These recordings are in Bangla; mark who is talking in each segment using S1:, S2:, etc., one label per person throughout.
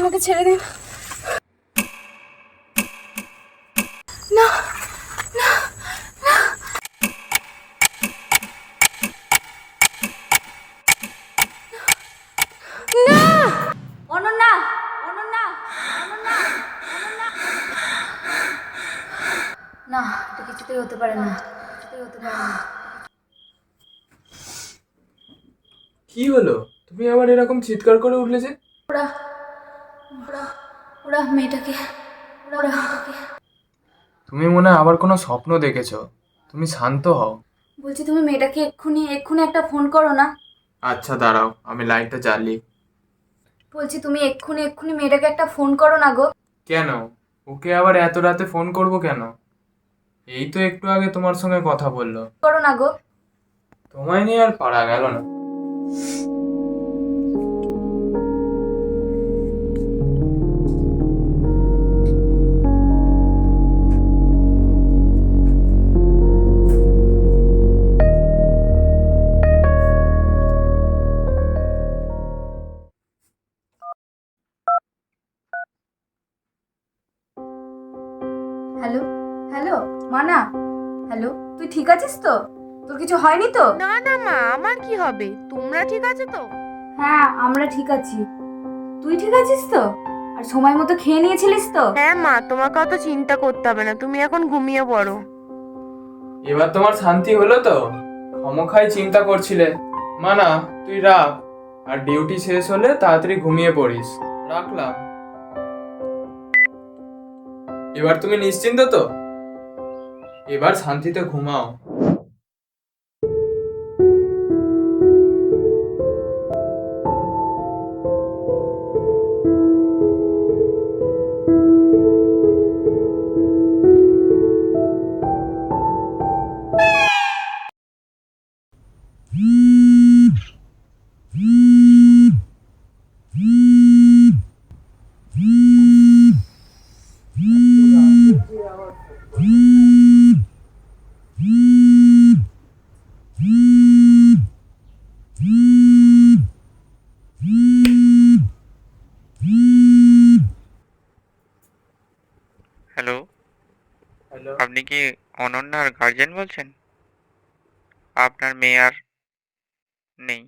S1: আমাকে ছেড়ে দিন। না না না, অনন্যা, অনন্যা, অনন্যা, অনন্যা। না, এটা কিছুতেই হতে পারে না, কিছুতেই হতে পারে না।
S2: কি হলো? তুমি আবার এরকম চিৎকার করে উঠলে যে?
S1: ওরা ওরা ওরা মেয়েটাকে, ওরা মেয়েটাকে।
S2: তুমি মনে হয় আবার কোনো স্বপ্ন দেখেছো। তুমি শান্ত হও।
S1: বলছি তুমি মেয়েটাকে এক্ষুনি এক্ষুনি একটা ফোন করো না।
S2: আচ্ছা দাঁড়াও, আমি লাইটটা জ্বালি।
S1: বলছি তুমি এক্ষুনি এক্ষুনি মেয়েটাকে একটা ফোন করো না গো।
S2: কেন? ওকে আবার এত রাতে ফোন করব কেন? এই তো একটু আগে তোমার সঙ্গে কথা বললো।
S1: করো না গো।
S2: তোমায় নিয়ে আর পারা গেল না।
S1: হ্যালো হ্যালো মানা, হ্যালো, তুই ঠিক আছিস তো? তোর কিছু হয়নি তো?
S3: না না মা, আমার কি হবে? তোমরা ঠিক আছো তো?
S1: হ্যাঁ আমরা ঠিক আছি। তুই ঠিক আছিস তো? আর সময় মতো খেয়ে নিয়েছিলিস তো?
S3: হ্যাঁ মা, তোমাকে অত চিন্তা করতে হবে না, তুমি এখন ঘুমিয়ে পড়ো।
S2: এবার তোমার শান্তি হলো তো? ক্ষমখাই চিন্তা করছিলে। মানা, তুই রাখ। আর ডিউটি শেষ হলে তাড়াতাড়ি ঘুমিয়ে পড়িস। রাখলাম। এবার তুমি নিশ্চিন্ত তো? এবার শান্তিতে ঘুমাও।
S4: Hello,
S2: hello.
S4: আপনি কি অনন্যার গার্জিয়ান বলছেন? আপনার মেয়ে আর নেই,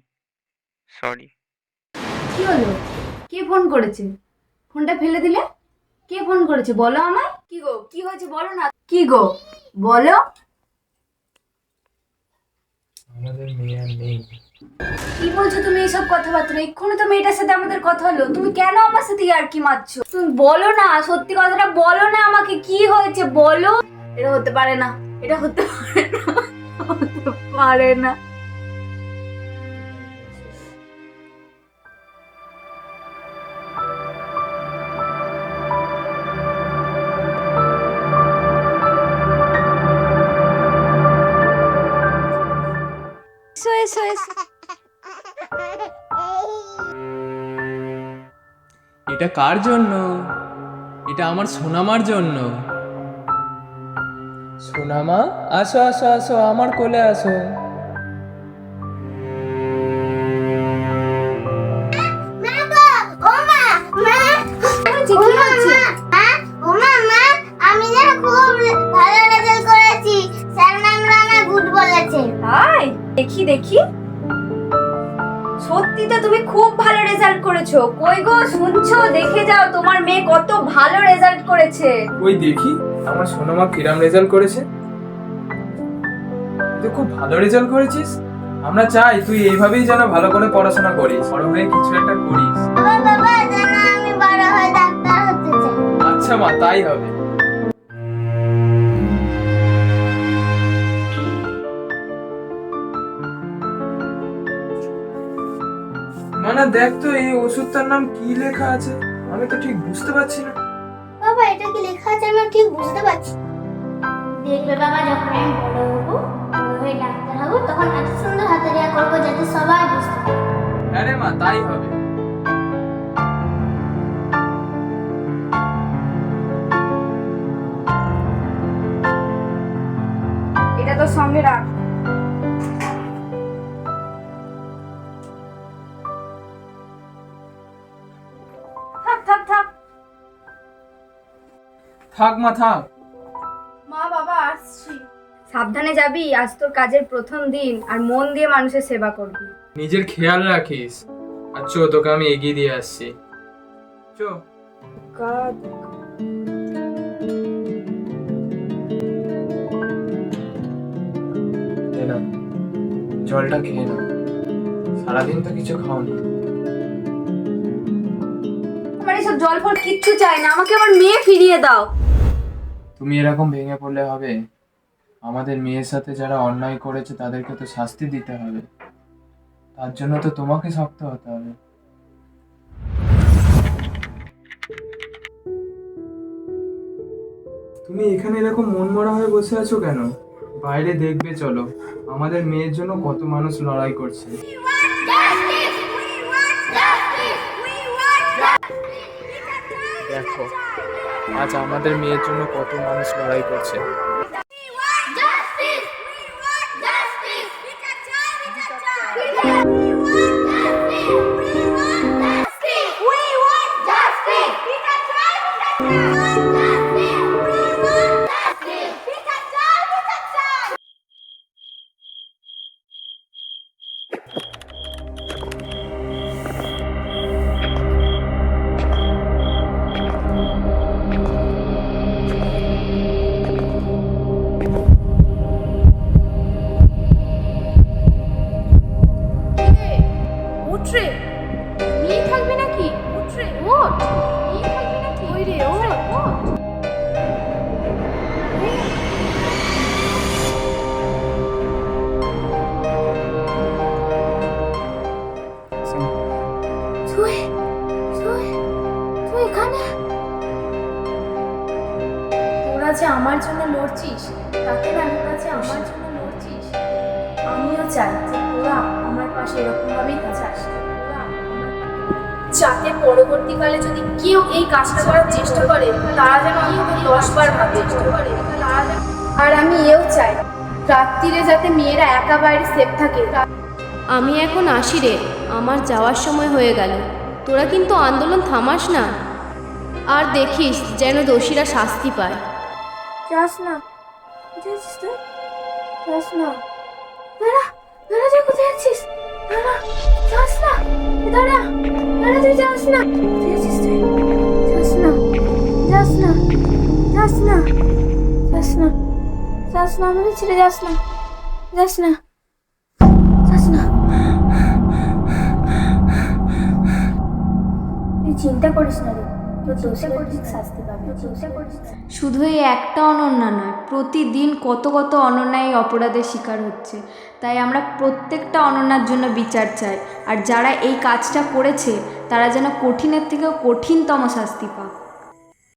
S4: সরি।
S1: কি হলো? কে ফোন করেছে? ফোনটা ফেলে দিলে? কে ফোন করেছে বলো আমায়। কি গো, কি হয়েছে বলো না। কি গো বলো।
S2: আমাদের মেয়ে আর নেই।
S1: কি বলছো তুমি এইসব কথাবার্তা? এক্ষুনি তো মেয়েটার সাথে আমাদের কথা হলো, তুমি কেন আমার সাথে ইয়ার্কি মারছো? তুমি বলো না, সত্যি কথাটা বলো না আমাকে, কি হয়েছে বলো। এটা হতে পারে না, এটা হতে পারে না, হতে পারে না। এসো এসো এসো।
S2: এটা কার জন্য? এটা আমার সোনামার জন্য। সোনামা, আসো আসো আসো, আমার কোলে আসো।
S1: কি হয়েছে? তাই? দেখি দেখি। সত্যি তো তুমি খুব ভালো রেজাল্ট করেছো। কই গো শুনছো? দেখে যাও তোমার মেয়ে কত ভালো রেজাল্ট করেছে।
S2: ওই দেখি আমার সোনামা কিরাম রেজাল্ট করেছে। তুই খুব ভালো রেজাল্ট করেছিস। আমরা চাই তুই এইভাবেই যেন ভালো করে পড়াশোনা করিস, বড় হয়ে কিছু একটা করিস। আচ্ছা মা, তাই হবে। মানে দেখ তো এই ওষুধটার নাম কি লেখা আছে, আমি তো ঠিক বুঝতে পারছি না।
S5: বাবা, এটা কি লেখা আছে আমি ঠিক বুঝতে পারছি না। দেখবে বাবা, যখন আমি বড় হবো, বড় হয়ে ডাক্তার হবো, তখন এত সুন্দর হাতেরিয়া করবো যাতে সবাই বুঝতে পারে।
S2: হ্যাঁ রে মা, তাই হবে।
S1: এটা তো সঙ্গে রাখ। থাক থাক
S2: থাক মা থাক।
S3: মা বাবা আসছি।
S1: সাবধানে যাবি, আজ তোর কাজের প্রথম দিন, আর মন দিয়ে মানুষের সেবা করবি।
S2: নিজের খেয়াল রাখিস। আর চো, তোকে আমি এগিয়ে দিয়ে আসছি। চো। এই নাও, জলটা খেয়ে নাও। সারাদিন তো কিছু খাওনি।
S1: আমার এসব জল ফল কিচ্ছু চাই না, আমাকে আমার মেয়ে ফিরিয়ে দাও।
S2: তুমি এরকম ভেঙে পড়লে হবে? আমাদের মেয়ের সাথে যারা অন্যায় করেছে তাদেরকে তো শাস্তি দিতে হবে, তার জন্য তো তোমাকে শক্ত হতে হবে। তুমি এখানে এরকম মন মরা হয়ে বসে আছো কেন? বাইরে দেখবে চলো, আমাদের মেয়ের জন্য কত মানুষ লড়াই করছে। দেখো, আজ আমাদের মেয়ের জন্য কত মানুষ লড়াই করছে।
S3: উঠরে নিয়ে থাকবি নাকি? উঠরে ওঠ, নিয়ে থাকবি নাকি? ওই রে ওঠ ওঠ।
S5: তুই তুই তুই এখানে?
S1: তোরা যে আমার জন্য লড়ছিস, তাতে না, তোরা যে আমার জন্য লড়ছিস, আমিও চাই যে তোরা আমার পাশে এরকম ভাবেই থাকাস, যাতে পরবর্তীকালে যদি কেউ এই কাজটা করার চেষ্টা করে, তারা যেন আমাকে 10 বার ভাবে। আর আমি এও চাই রাত্রিরে যাতে মেয়েরা একা বাইরে সেফ থাকে।
S6: আমি এখন আসি রে, আমার যাওয়ার সময় হয়ে গেল। তোরা কিন্তু আন্দোলন থামাস না, আর দেখিস যেন দোষীরা শাস্তি পায়।
S5: যাস না, যাচ্ছিস তুই? যাস না, দাঁড়া দাঁড়া, তুই কোথায় যাচ্ছিস? দাঁড়া, যাস না, দাঁড়া দাঁড়া, তুই যাস না, কোথায় যাচ্ছিস তুই? যাস না, যাস না, যাস না, যাস না, যাস না, আমাদের ছেড়ে যাস না, যাস না, যাস না। তুই চিন্তা করিস না রে, তোর দোষে ঠিক শাস্তি পাবি, চিন্তা করিস না।
S1: শুধু এই একটা অনন্যা নয়, প্রতিদিন কত কত অনন্যা এই অপরাধের শিকার হচ্ছে। তাই আমরা প্রত্যেকটা অনন্যার জন্য বিচার চাই, আর যারা এই কাজটা করেছে তারা যেন কঠিনের থেকেও কঠিনতম শাস্তি পায়।